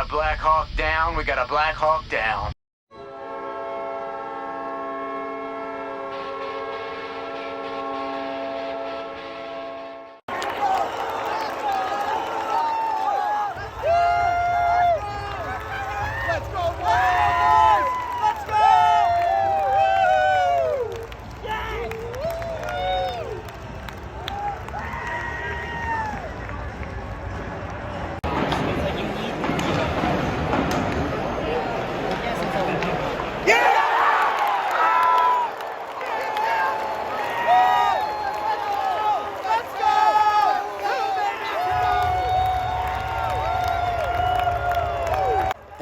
got a Black Hawk down. We got a Black Hawk down.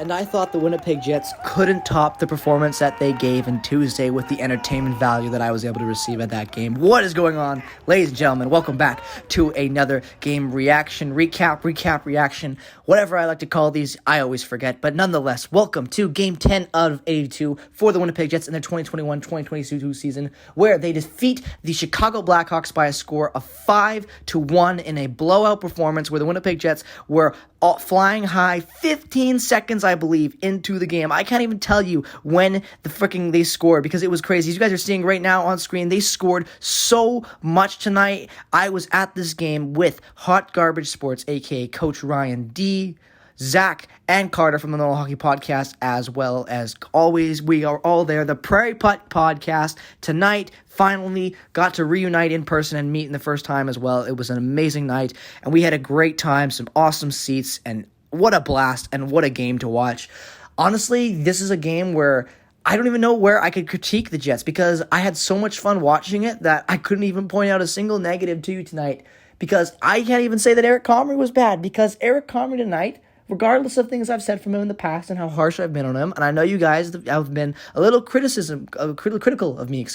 And I thought the Winnipeg Jets couldn't top the performance that they gave on Tuesday with the entertainment value that I was able to receive at that game. What is going on, ladies and gentlemen? Welcome back to another game reaction, reaction, whatever I like to call these. I always forget, but nonetheless, welcome to Game 10 out of 82 for the Winnipeg Jets in their 2021-2022 season, where they defeat the Chicago Blackhawks by a score of 5-1 in a blowout performance where the Winnipeg Jets were flying high 15 seconds, I believe, into the game. I can't even tell you when they scored because it was crazy. As you guys are seeing right now on screen, they scored so much tonight. I was at this game with Hot Garbage Sports, aka Coach Ryan D, Zach, and Carter from the Normal Hockey Podcast, as well as always, we are all there. The Prairie Putt Podcast tonight finally got to reunite in person and meet in the first time as well. It was an amazing night, and we had a great time, some awesome seats, and what a blast, and what a game to watch. Honestly, this is a game where I don't even know where I could critique the Jets because I had so much fun watching it that I couldn't even point out a single negative to you tonight, because I can't even say that Eric Comrie was bad, because Eric Comrie tonight, regardless of things I've said from him in the past and how harsh I've been on him, and I know you guys have been a little critical of me,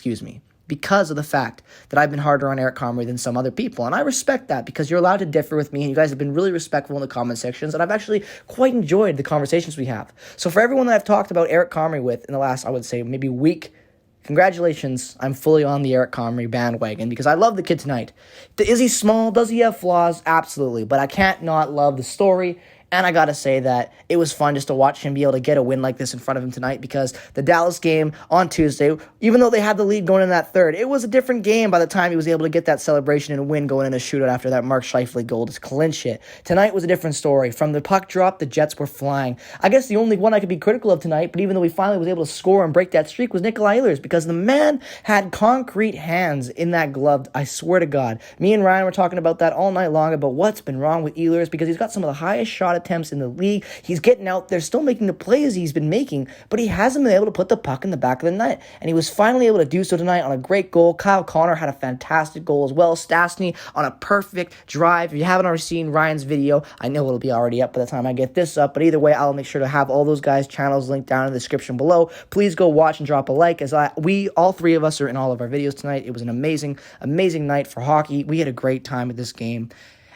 because of the fact that I've been harder on Eric Comrie than some other people. And I respect that because you're allowed to differ with me, and you guys have been really respectful in the comment sections, and I've actually quite enjoyed the conversations we have. So for everyone that I've talked about Eric Comrie with in the last, I would say, maybe week, congratulations, I'm fully on the Eric Comrie bandwagon because I love the kid tonight. Is he small? Does he have flaws? Absolutely. But I can't not love the story. And I got to say that it was fun just to watch him be able to get a win like this in front of him tonight, because the Dallas game on Tuesday, even though they had the lead going in that third, it was a different game by the time he was able to get that celebration and win going in a shootout after that Mark Scheifele goal to clinch it. Tonight was a different story. From the puck drop, the Jets were flying. I guess the only one I could be critical of tonight, but even though he finally was able to score and break that streak, was Nikolai Ehlers, because the man had concrete hands in that glove. I swear to God. Me and Ryan were talking about that all night long, about what's been wrong with Ehlers, because he's got some of the highest shot attempts in the league. He's getting out there, still making the plays he's been making, but he hasn't been able to put the puck in the back of the net, and he was finally able to do so tonight on a great goal. Kyle Connor had a fantastic goal as well. Stastny on a perfect drive. If you haven't already seen Ryan's video, I know it'll be already up by the time I get this up, but either way, I'll make sure to have all those guys' channels linked down in the description below. Please go watch and drop a like, as we, all three of us, are in all of our videos tonight. It was an amazing night for hockey. We had a great time at this game.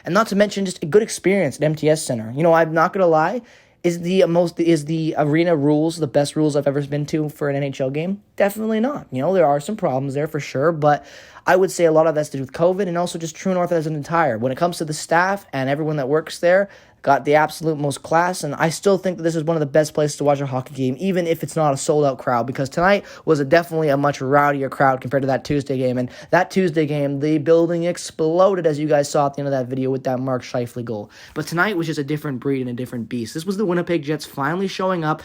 And not to mention just a good experience at MTS Center. You know, I'm not going to lie. Is the arena rules the best rules I've ever been to for an NHL game? Definitely not. You know, there are some problems there for sure, but I would say a lot of that's to do with COVID and also just True North as an entire. When it comes to the staff and everyone that works there, got the absolute most class, and I still think that this is one of the best places to watch a hockey game, even if it's not a sold-out crowd, because tonight was definitely a much rowdier crowd compared to that Tuesday game, and that Tuesday game, the building exploded, as you guys saw at the end of that video with that Mark Scheifele goal. But tonight was just a different breed and a different beast. This was the Winnipeg Jets finally showing up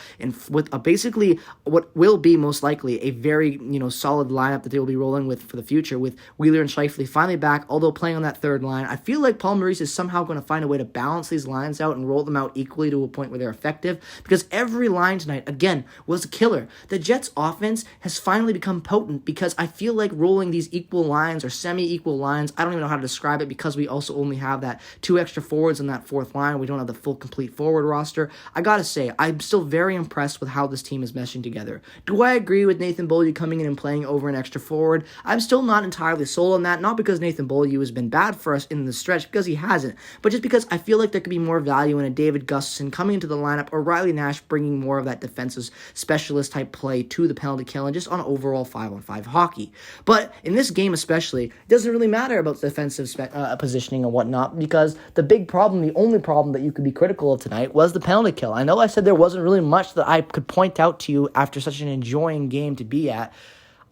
with basically what will be most likely a very solid lineup that they will be rolling with for the future, with Wheeler and Scheifele finally back, although playing on that third line. I feel like Paul Maurice is somehow going to find a way to balance these lines out and roll them out equally to a point where they're effective, because every line tonight, again, was a killer. The Jets' offense has finally become potent, because I feel like rolling these equal lines or semi-equal lines, I don't even know how to describe it, because we also only have that 2 extra forwards in that fourth line. We don't have the full complete forward roster. I gotta say, I'm still very impressed with how this team is meshing together. Do I agree with Nathan Beaulieu coming in and playing over an extra forward? I'm still not entirely sold on that, not because Nathan Beaulieu has been bad for us in the stretch, because he hasn't, but just because I feel like there could be more value in a David Gustafson coming into the lineup, or Riley Nash bringing more of that defensive specialist type play to the penalty kill and just on overall 5-on-5 hockey. But in this game especially, it doesn't really matter about defensive positioning and whatnot, because the big problem, the only problem that you could be critical of tonight was the penalty kill. I know I said there wasn't really much that I could point out to you after such an enjoying game to be at.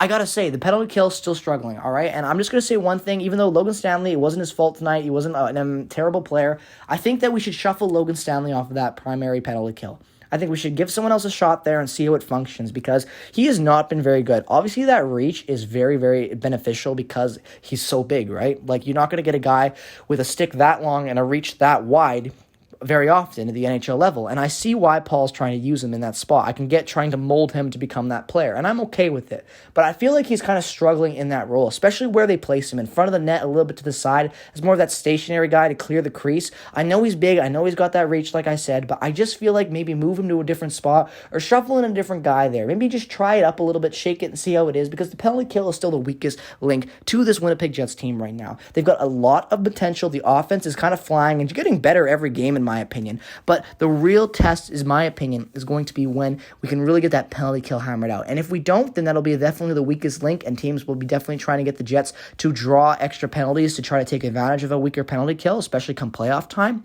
I gotta say, the penalty kill is still struggling, all right? And I'm just gonna say one thing, even though Logan Stanley, it wasn't his fault tonight, he wasn't a terrible player, I think that we should shuffle Logan Stanley off of that primary penalty kill. I think we should give someone else a shot there and see how it functions, because he has not been very good. Obviously, that reach is very, very beneficial because he's so big, right? Like, you're not gonna get a guy with a stick that long and a reach that wide very often at the NHL level, and I see why Paul's trying to use him in that spot. I can get trying to mold him to become that player, and I'm okay with it. But I feel like he's kind of struggling in that role, especially where they place him, in front of the net, a little bit to the side, as more of that stationary guy to clear the crease. I know he's big, I know he's got that reach, like I said, but I just feel like maybe move him to a different spot, or shuffle in a different guy there. Maybe just try it up a little bit, shake it, and see how it is, because the penalty kill is still the weakest link to this Winnipeg Jets team right now. They've got a lot of potential. The offense is kind of flying, and getting better every game, in my opinion. But the real test, is my opinion, is going to be when we can really get that penalty kill hammered out. And if we don't, then that'll be definitely the weakest link, and teams will be definitely trying to get the Jets to draw extra penalties to try to take advantage of a weaker penalty kill, especially come playoff time.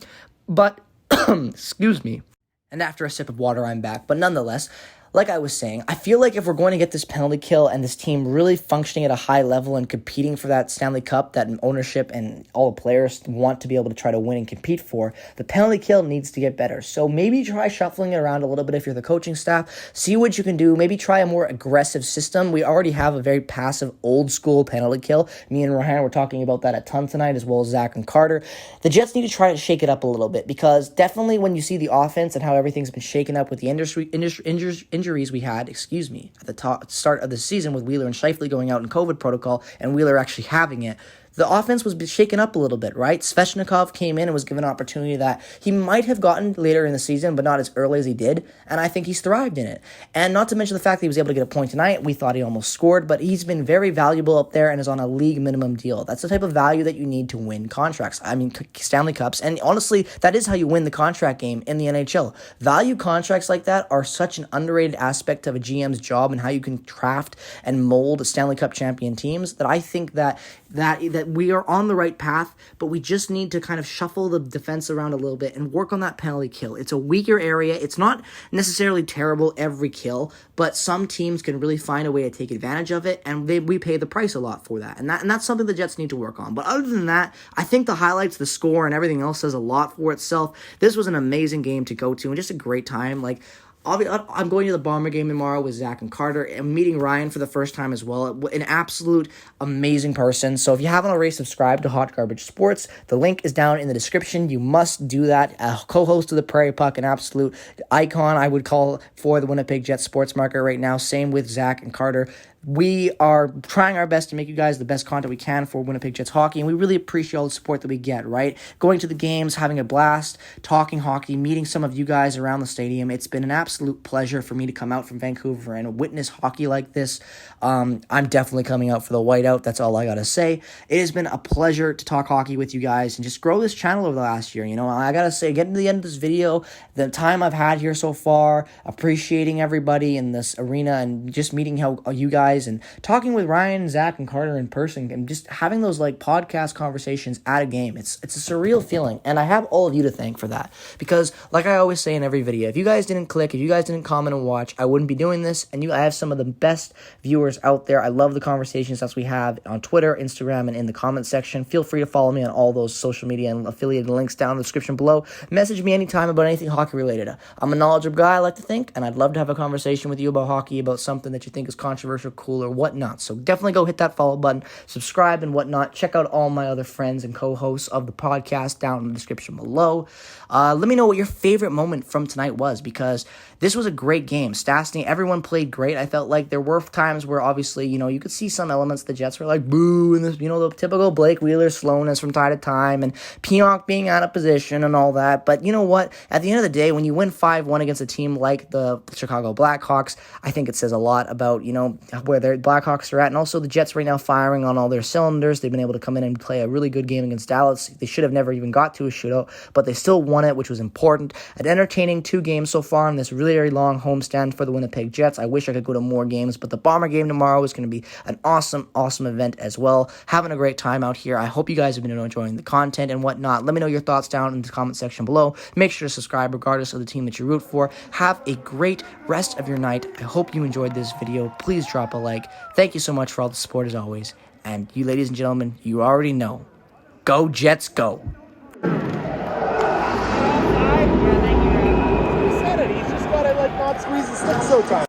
But, excuse me. And after a sip of water, I'm back. But nonetheless, like I was saying, I feel like if we're going to get this penalty kill and this team really functioning at a high level and competing for that Stanley Cup that ownership and all the players want to be able to try to win and compete for, the penalty kill needs to get better. So maybe try shuffling it around a little bit if you're the coaching staff. See what you can do. Maybe try a more aggressive system. We already have a very passive, old-school penalty kill. Me and Ryan were talking about that a ton tonight, as well as Zach and Carter. The Jets need to try to shake it up a little bit, because definitely when you see the offense and how everything's been shaken up with the injuries we had, at the start of the season, with Wheeler and Scheifele going out in COVID protocol and Wheeler actually having it, the offense was shaken up a little bit, right? Svechnikov came in and was given an opportunity that he might have gotten later in the season, but not as early as he did, and I think he's thrived in it. And not to mention the fact that he was able to get a point tonight. We thought he almost scored, but he's been very valuable up there and is on a league minimum deal. That's the type of value that you need to win contracts. I mean, Stanley Cups, and honestly, that is how you win the contract game in the NHL. Value contracts like that are such an underrated aspect of a GM's job and how you can craft and mold Stanley Cup champion teams, that I think that we are on the right path, but we just need to kind of shuffle the defense around a little bit and work on that penalty kill. It's a weaker area. It's not necessarily terrible every kill, but some teams can really find a way to take advantage of it, and we pay the price a lot for that. And that's something the Jets need to work on. But other than that, I think the highlights, the score, and everything else says a lot for itself. This was an amazing game to go to and just a great time. Like, I'm going to the Bomber game tomorrow with Zach and Carter. I'm meeting Ryan for the first time as well. An absolute amazing person. So if you haven't already subscribed to Hot Garbage Sports, the link is down in the description. You must do that. A co-host of the Prairie Puck, an absolute icon, I would call, for the Winnipeg Jets sports market right now. Same with Zach and Carter. We are trying our best to make you guys the best content we can for Winnipeg Jets hockey, and we really appreciate all the support that we get, right? Going to the games, having a blast, talking hockey, meeting some of you guys around the stadium. It's been an absolute pleasure for me to come out from Vancouver and witness hockey like this. I'm definitely coming out for the whiteout. That's all I got to say. It has been a pleasure to talk hockey with you guys and just grow this channel over the last year. You know, I got to say, getting to the end of this video, the time I've had here so far, appreciating everybody in this arena and just meeting how you guys and talking with Ryan, Zach, and Carter in person, and just having those like podcast conversations at a game. It's a surreal feeling, and I have all of you to thank for that, because like I always say in every video, if you guys didn't click, if you guys didn't comment and watch, I wouldn't be doing this. And I have some of the best viewers out there. I love the conversations that we have on Twitter, Instagram, and in the comment section. Feel free to follow me on all those social media and affiliated links down in the description below. Message me anytime about anything hockey related. I'm a knowledgeable guy, I like to think, and I'd love to have a conversation with you about hockey, about something that you think is controversial, cool, or whatnot. So definitely go hit that follow button, subscribe and whatnot. Check out all my other friends and co-hosts of the podcast down in the description below. Let me know what your favorite moment from tonight was, because this was a great game. Stastny, everyone played great. I felt like there were times where obviously, you could see some elements the Jets were like, boo, and this, the typical Blake Wheeler slowness from time to time, and Pionk being out of position and all that. But you know what? At the end of the day, when you win 5-1 against a team like the Chicago Blackhawks, I think it says a lot about, where the Blackhawks are at, and also the Jets right now firing on all their cylinders. They've been able to come in and play a really good game against Dallas. They should have never even got to a shootout, but they still won it, which was important. An entertaining 2 games so far in this really, very long homestand for the Winnipeg Jets. I wish I could go to more games, but the Bomber game tomorrow is going to be an awesome, awesome event as well. Having a great time out here. I hope you guys have been enjoying the content and whatnot. Let me know your thoughts down in the comment section below. Make sure to subscribe regardless of the team that you root for. Have a great rest of your night. I hope you enjoyed this video. Please drop a like. Thank you so much for all the support as always. And you ladies and gentlemen, you already know. Go Jets, go! He said it. He's just got to not squeeze the stick so tight.